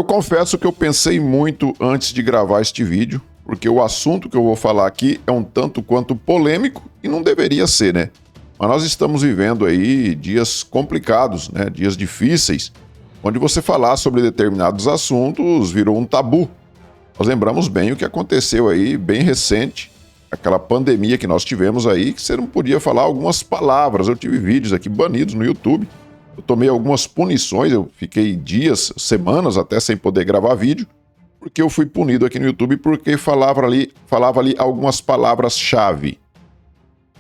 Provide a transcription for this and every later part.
Eu confesso que eu pensei muito antes de gravar este vídeo, porque o assunto que eu vou falar aqui é um tanto quanto polêmico e não deveria ser, né? Mas nós estamos vivendo aí dias complicados, né? Dias difíceis, onde você falar sobre determinados assuntos virou um tabu. Nós lembramos bem o que aconteceu aí, bem recente, aquela pandemia que nós tivemos aí, que você não podia falar algumas palavras. Eu tive vídeos aqui banidos no YouTube. Eu tomei algumas punições, eu fiquei dias, semanas até sem poder gravar vídeo, porque eu fui punido aqui no YouTube porque falava ali algumas palavras-chave.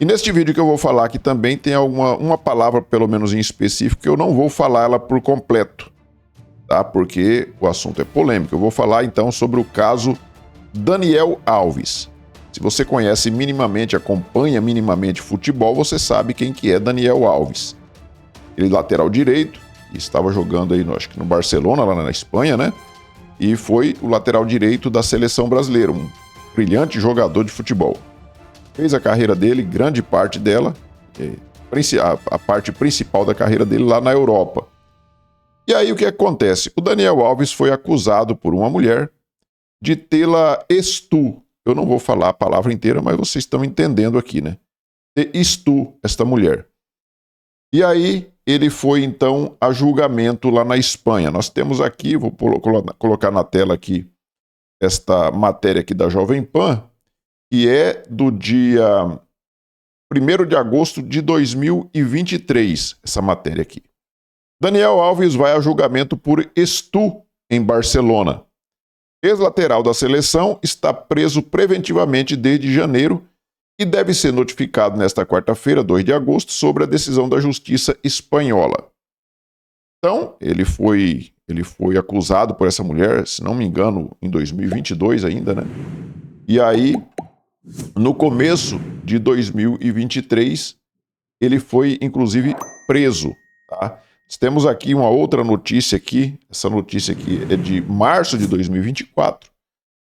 E neste vídeo que eu vou falar aqui também tem uma palavra, pelo menos em específico, que eu não vou falar ela por completo, tá? Porque o assunto é polêmico. Eu vou falar então sobre o caso Daniel Alves. Se você conhece minimamente, acompanha minimamente futebol, você sabe quem que é Daniel Alves. Ele lateral direito, estava jogando aí, acho que no Barcelona, lá na Espanha, né? E foi o lateral direito da seleção brasileira, um brilhante jogador de futebol. Fez a carreira dele, grande parte dela, a parte principal da carreira dele lá na Europa. E aí o que acontece? O Daniel Alves foi acusado por uma mulher de tê-la estu. Eu não vou falar a palavra inteira, mas vocês estão entendendo aqui, né? De estu, esta mulher. E aí ele foi então a julgamento lá na Espanha. Nós temos aqui, vou colocar na tela aqui esta matéria aqui da Jovem Pan, que é do dia 1º de agosto de 2023, essa matéria aqui. Daniel Alves vai a julgamento por estu em Barcelona. Ex-lateral da seleção está preso preventivamente desde janeiro e deve ser notificado nesta quarta-feira, 2 de agosto, sobre a decisão da Justiça espanhola. Então, ele foi acusado por essa mulher, se não me engano, em 2022 ainda, né? E aí, no começo de 2023, ele foi, inclusive, preso, tá? Temos aqui uma outra notícia aqui, essa notícia aqui é de março de 2024,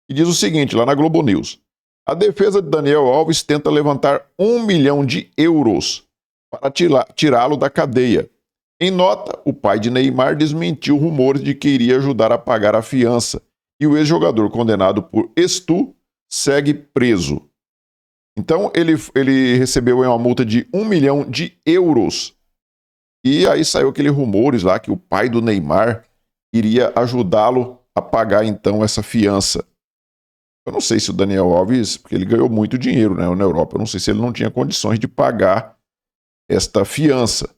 e diz o seguinte, lá na Globo News. A defesa de Daniel Alves tenta levantar 1 milhão de euros para tirá-lo da cadeia. Em nota, o pai de Neymar desmentiu rumores de que iria ajudar a pagar a fiança e o ex-jogador condenado por estu segue preso. Então, ele recebeu uma multa de 1 milhão de euros. E aí saiu aqueles rumores lá que o pai do Neymar iria ajudá-lo a pagar então essa fiança. Eu não sei se o Daniel Alves, porque ele ganhou muito dinheiro, né, na Europa, eu não sei se ele não tinha condições de pagar esta fiança.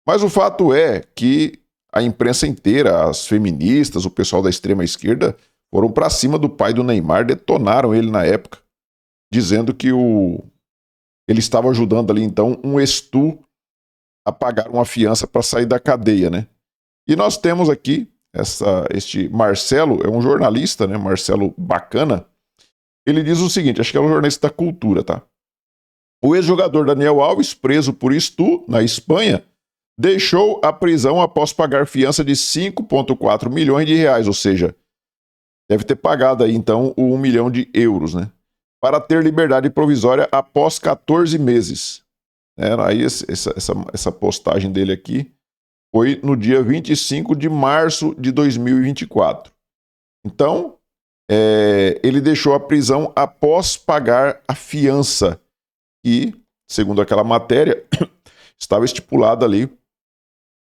Mas o fato é que a imprensa inteira, as feministas, o pessoal da extrema esquerda, foram para cima do pai do Neymar, detonaram ele na época, dizendo que ele estava ajudando ali então um estu a pagar uma fiança para sair da cadeia, né? E nós temos aqui este Marcelo, é um jornalista, né, Marcelo Bacana. Ele diz o seguinte, acho que é um jornalista da Cultura, tá? O ex-jogador Daniel Alves, preso por estu na Espanha, deixou a prisão após pagar fiança de 5,4 milhões de reais, ou seja, deve ter pagado aí então o 1 milhão de euros, né? Para ter liberdade provisória após 14 meses. Aí essa postagem dele aqui foi no dia 25 de março de 2024. Então, ele deixou a prisão após pagar a fiança e, segundo aquela matéria, estava estipulada ali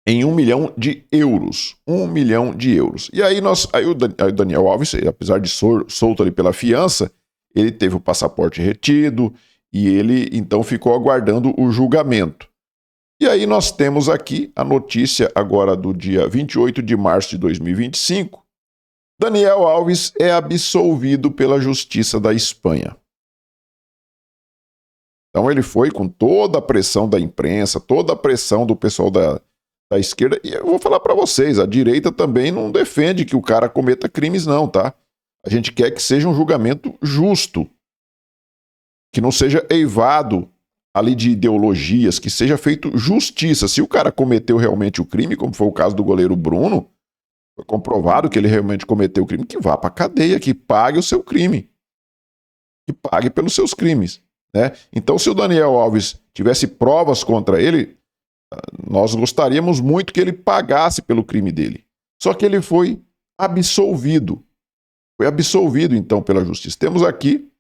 em 1 milhão de euros. 1 milhão de euros. E aí o Daniel Alves, apesar de solto ali pela fiança, ele teve o passaporte retido e ele então ficou aguardando o julgamento. E aí nós temos aqui a notícia agora do dia 28 de março de 2025. Daniel Alves é absolvido pela Justiça da Espanha. Então ele foi com toda a pressão da imprensa, toda a pressão do pessoal da esquerda. E eu vou falar para vocês, a direita também não defende que o cara cometa crimes não, tá? A gente quer que seja um julgamento justo, que não seja eivado ali de ideologias, que seja feito justiça. Se o cara cometeu realmente o crime, como foi o caso do goleiro Bruno, foi comprovado que ele realmente cometeu o crime, que vá para a cadeia, que pague o seu crime, que pague pelos seus crimes, né? Então, se o Daniel Alves tivesse provas contra ele, nós gostaríamos muito que ele pagasse pelo crime dele. Só que ele foi absolvido. Foi absolvido, então, pela justiça. Temos aqui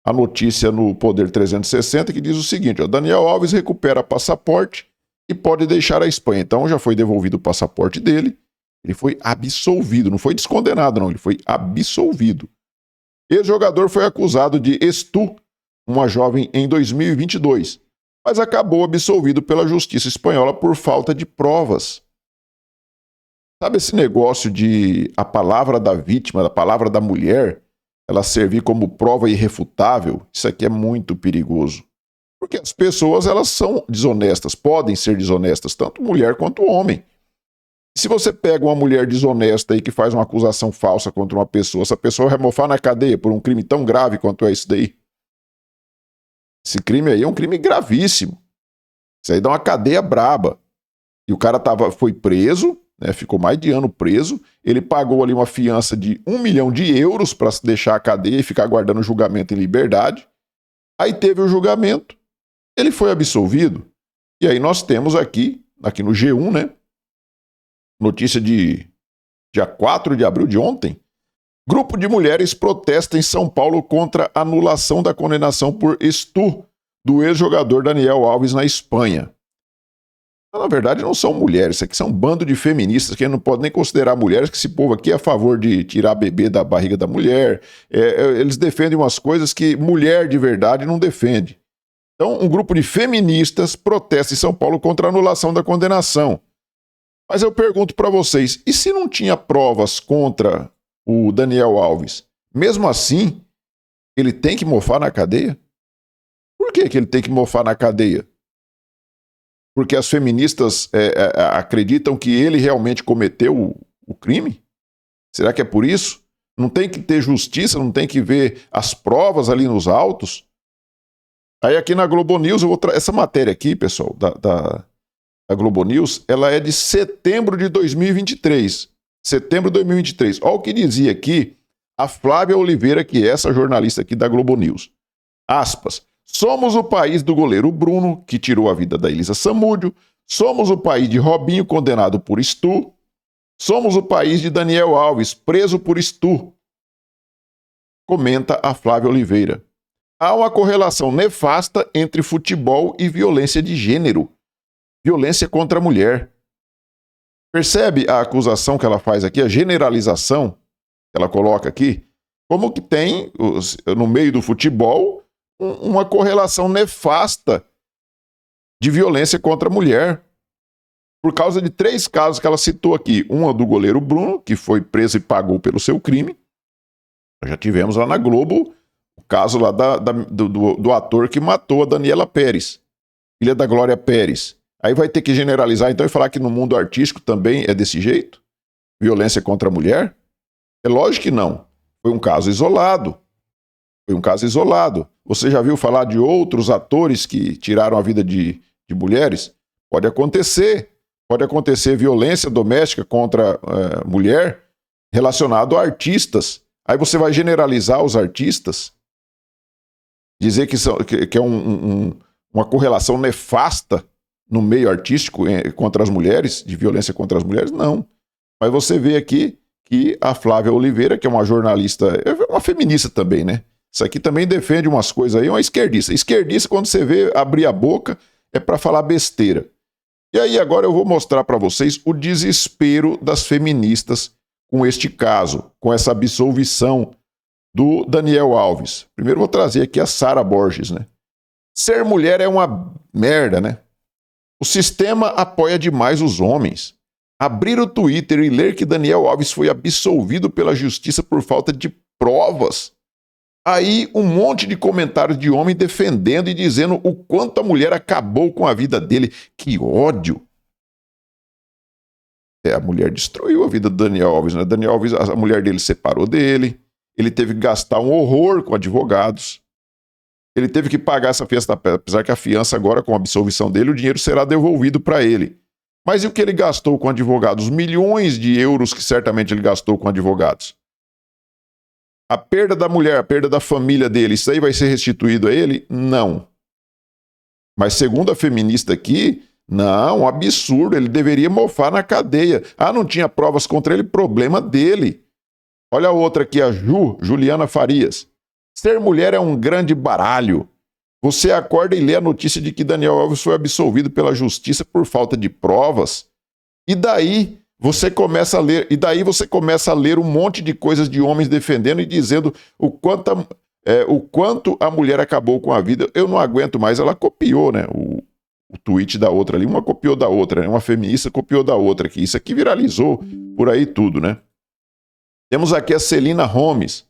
a notícia no Poder 360 que diz o seguinte: ó, Daniel Alves recupera passaporte e pode deixar a Espanha. Então já foi devolvido o passaporte dele, ele foi absolvido, não foi descondenado não, ele foi absolvido. Ex-jogador foi acusado de estupro uma jovem em 2022, mas acabou absolvido pela justiça espanhola por falta de provas. Sabe esse negócio de a palavra da vítima, a palavra da mulher, ela servir como prova irrefutável? Isso aqui é muito perigoso. Porque as pessoas, elas são desonestas, podem ser desonestas, tanto mulher quanto homem. Se você pega uma mulher desonesta aí que faz uma acusação falsa contra uma pessoa, essa pessoa vai mofar na cadeia por um crime tão grave quanto é esse daí. Esse crime aí é um crime gravíssimo. Isso aí dá uma cadeia braba. E o cara foi preso, né, ficou mais de ano preso, ele pagou ali uma fiança de 1 milhão de euros para deixar a cadeia e ficar aguardando o julgamento em liberdade. Aí teve o julgamento, ele foi absolvido, e aí nós temos aqui no G1, né, notícia de dia 4 de abril de ontem, grupo de mulheres protesta em São Paulo contra a anulação da condenação por estupro do ex-jogador Daniel Alves na Espanha. Na verdade, não são mulheres, isso aqui são um bando de feministas que não pode nem considerar mulheres, que esse povo aqui é a favor de tirar bebê da barriga da mulher. Eles defendem umas coisas que mulher de verdade não defende. Então, um grupo de feministas protesta em São Paulo contra a anulação da condenação. Mas eu pergunto para vocês, e se não tinha provas contra o Daniel Alves? Mesmo assim, ele tem que mofar na cadeia? Por que ele tem que mofar na cadeia? Porque as feministas acreditam que ele realmente cometeu o crime? Será que é por isso? Não tem que ter justiça, não tem que ver as provas ali nos autos? Aí aqui na Globo News, essa matéria aqui, pessoal, da Globo News, ela é de setembro de 2023. Setembro de 2023. Olha o que dizia aqui a Flávia Oliveira, que é essa jornalista aqui da Globo News. Aspas. Somos o país do goleiro Bruno, que tirou a vida da Elisa Samúdio. Somos o país de Robinho, condenado por estupro. Somos o país de Daniel Alves, preso por estupro. Comenta a Flávia Oliveira. Há uma correlação nefasta entre futebol e violência de gênero. Violência contra a mulher. Percebe a acusação que ela faz aqui, a generalização que ela coloca aqui? Como que tem, no meio do futebol, uma correlação nefasta de violência contra a mulher. Por causa de 3 casos que ela citou aqui. Uma do goleiro Bruno, que foi preso e pagou pelo seu crime. Nós já tivemos lá na Globo o caso lá do ator que matou a Daniela Pérez, filha da Glória Pérez. Aí vai ter que generalizar então e falar que no mundo artístico também é desse jeito? Violência contra a mulher? É lógico que não. Foi um caso isolado. Foi um caso isolado. Você já viu falar de outros atores que tiraram a vida de mulheres? Pode acontecer. Pode acontecer violência doméstica contra mulher relacionado a artistas. Aí você vai generalizar os artistas? Dizer que é uma correlação nefasta no meio artístico contra as mulheres, de violência contra as mulheres? Não. Mas você vê aqui que a Flávia Oliveira, que é uma jornalista, é uma feminista também, né? Isso aqui também defende umas coisas aí, uma esquerdista. Esquerdista, quando você vê abrir a boca, é para falar besteira. E aí agora eu vou mostrar para vocês o desespero das feministas com este caso, com essa absolvição do Daniel Alves. Primeiro eu vou trazer aqui a Sara Borges, né? Ser mulher é uma merda, né? O sistema apoia demais os homens. Abrir o Twitter e ler que Daniel Alves foi absolvido pela justiça por falta de provas. Aí um monte de comentários de homem defendendo e dizendo o quanto a mulher acabou com a vida dele. Que ódio! A mulher destruiu a vida do Daniel Alves, né? Daniel Alves, a mulher dele separou dele, ele teve que gastar um horror com advogados, ele teve que pagar essa fiança, apesar que a fiança agora, com a absolvição dele, o dinheiro será devolvido para ele. Mas e o que ele gastou com advogados? Milhões de euros que certamente ele gastou com advogados. A perda da mulher, a perda da família dele, isso aí vai ser restituído a ele? Não. Mas segundo a feminista aqui, não, um absurdo, ele deveria mofar na cadeia. Ah, não tinha provas contra ele, problema dele. Olha a outra aqui, a Juliana Farias. Ser mulher é um grande baralho. Você acorda e lê a notícia de que Daniel Alves foi absolvido pela justiça por falta de provas. E daí você começa a ler um monte de coisas de homens defendendo e dizendo o quanto a mulher acabou com a vida. Eu não aguento mais. Ela copiou, né? O tweet da outra ali. Uma copiou da outra, né? Uma feminista copiou da outra aqui. Isso aqui viralizou por aí tudo, né? Temos aqui a Celina Holmes.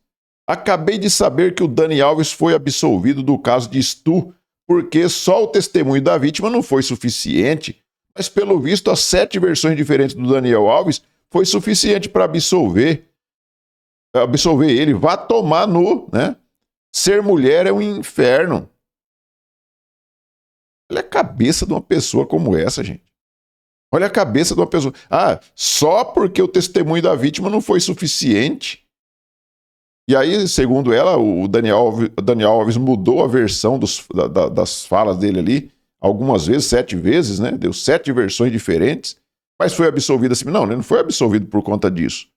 Acabei de saber que o Dani Alves foi absolvido do caso de estupro porque só o testemunho da vítima não foi suficiente, mas pelo visto as 7 versões diferentes do Daniel Alves foi suficiente para absolver ele. Vá tomar no, né? Ser mulher é um inferno. Olha a cabeça de uma pessoa como essa, gente. Olha a cabeça de uma pessoa. Ah, só porque o testemunho da vítima não foi suficiente. E aí, segundo ela, o Daniel Alves mudou a versão das falas dele ali algumas vezes, 7 vezes, né? Deu 7 versões diferentes, mas foi absolvido assim. Não, ele não foi absolvido por conta disso.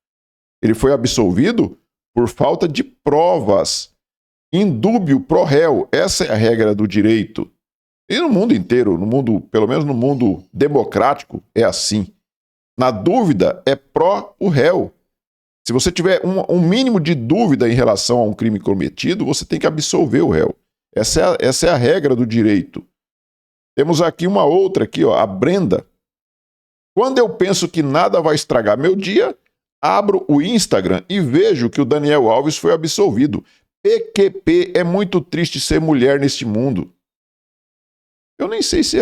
Ele foi absolvido por falta de provas. Indúbio pro réu. Essa é a regra do direito. E no mundo inteiro, pelo menos no mundo democrático, é assim. Na dúvida, é pró o réu. Se você tiver um mínimo de dúvida em relação a um crime cometido, você tem que absolver o réu. Essa é a regra do direito. Temos aqui uma outra, aqui, ó, a Brenda. Quando eu penso que nada vai estragar meu dia, abro o Instagram e vejo que o Daniel Alves foi absolvido. PQP, é muito triste ser mulher neste mundo. Eu nem sei se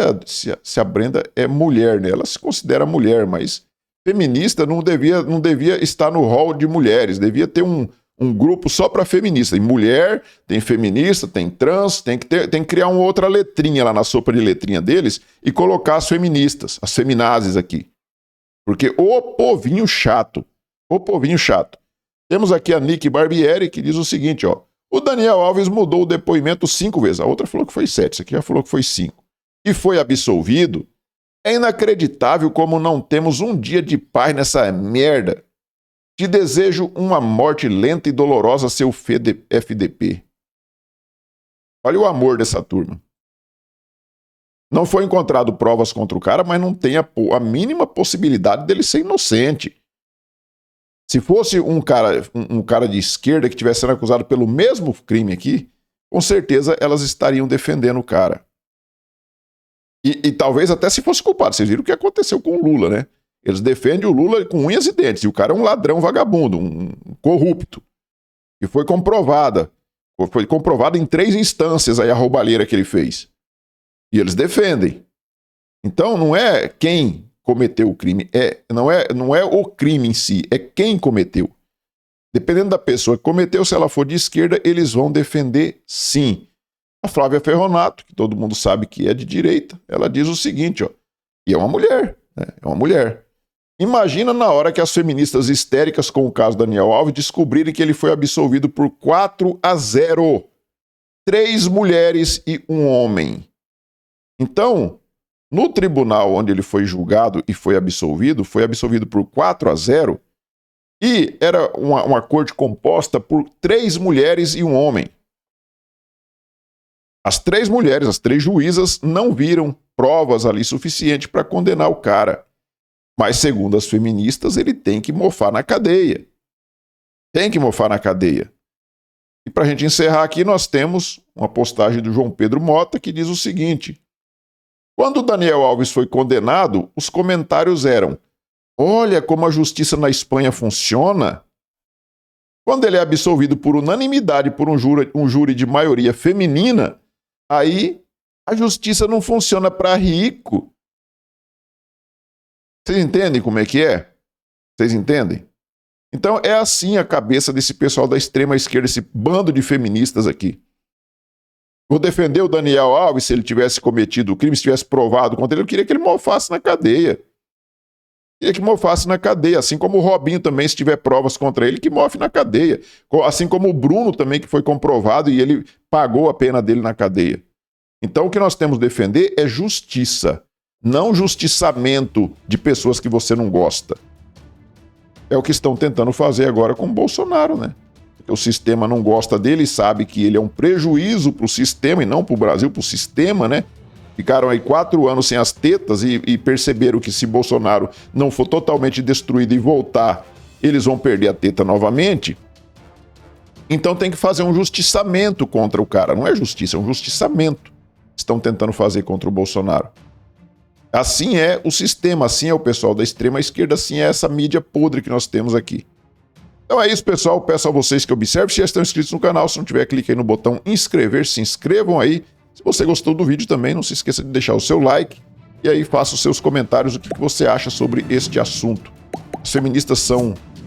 a Brenda é mulher, né? Ela se considera mulher, mas feminista não devia estar no hall de mulheres, devia ter um grupo só para feminista. Tem mulher, tem feminista, tem trans, tem que criar uma outra letrinha lá na sopa de letrinha deles e colocar as feministas, as feminazes aqui. Porque o povinho chato. Temos aqui a Nick Barbieri que diz o seguinte, ó. O Daniel Alves mudou o depoimento 5 vezes. A outra falou que foi 7, essa aqui já falou que foi 5. E foi absolvido. É inacreditável como não temos um dia de paz nessa merda. Te desejo uma morte lenta e dolorosa, seu FDP. Olha o amor dessa turma. Não foi encontrado provas contra o cara, mas não tem a mínima possibilidade dele ser inocente. Se fosse um cara de esquerda que estivesse sendo acusado pelo mesmo crime aqui, com certeza elas estariam defendendo o cara. E talvez até se fosse culpado. Vocês viram o que aconteceu com o Lula, né? Eles defendem o Lula com unhas e dentes. E o cara é um ladrão vagabundo, um corrupto. E foi comprovada. Foi comprovado em 3 instâncias aí a roubalheira que ele fez. E eles defendem. Então não é quem cometeu o crime. Não é o crime em si, é quem cometeu. Dependendo da pessoa que cometeu, se ela for de esquerda, eles vão defender sim. A Flávia Ferronato, que todo mundo sabe que é de direita, ela diz o seguinte, ó, e é uma mulher, né? É uma mulher. Imagina na hora que as feministas histéricas com o caso Daniel Alves descobrirem que ele foi absolvido por 4-0. 3 mulheres e 1 homem. Então, no tribunal onde ele foi julgado e foi absolvido por 4-0 e era uma corte composta por 3 mulheres e 1 homem. As 3 mulheres, as 3 juízas, não viram provas ali suficientes para condenar o cara. Mas, segundo as feministas, ele tem que mofar na cadeia. Tem que mofar na cadeia. E para a gente encerrar aqui, nós temos uma postagem do João Pedro Mota que diz o seguinte. Quando o Daniel Alves foi condenado, os comentários eram: olha como a justiça na Espanha funciona. Quando ele é absolvido por unanimidade por um júri de maioria feminina, aí a justiça não funciona para rico. Vocês entendem como é que é? Vocês entendem? Então é assim a cabeça desse pessoal da extrema esquerda, esse bando de feministas aqui. Vou defender o Daniel Alves se ele tivesse cometido o crime, se tivesse provado contra ele, eu queria que ele mofasse na cadeia. Queria que mofasse na cadeia, assim como o Robinho também, se tiver provas contra ele, que mofe na cadeia. Assim como o Bruno também, que foi comprovado e ele pagou a pena dele na cadeia. Então o que nós temos que defender é justiça, não justiçamento de pessoas que você não gosta. É o que estão tentando fazer agora com o Bolsonaro, né? Porque o sistema não gosta dele, sabe que ele é um prejuízo para o sistema e não para o Brasil, para o sistema, né? Ficaram aí 4 anos sem as tetas e perceberam que se Bolsonaro não for totalmente destruído e voltar, eles vão perder a teta novamente. Então tem que fazer um justiçamento contra o cara. Não é justiça, é um justiçamento que estão tentando fazer contra o Bolsonaro. Assim é o sistema, assim é o pessoal da extrema esquerda, assim é essa mídia podre que nós temos aqui. Então é isso, pessoal. Peço a vocês que observem. Se já estão inscritos no canal, se não tiver, clique aí no botão inscrever, se inscrevam aí. Se você gostou do vídeo também, não se esqueça de deixar o seu like e aí faça os seus comentários, o que você acha sobre este assunto. As feministas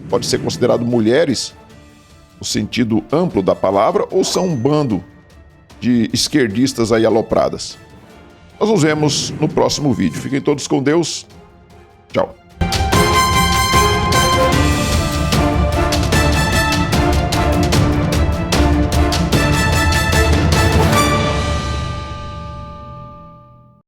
pode ser considerado mulheres, no sentido amplo da palavra, ou são um bando de esquerdistas aí alopradas? Nós nos vemos no próximo vídeo. Fiquem todos com Deus. Tchau.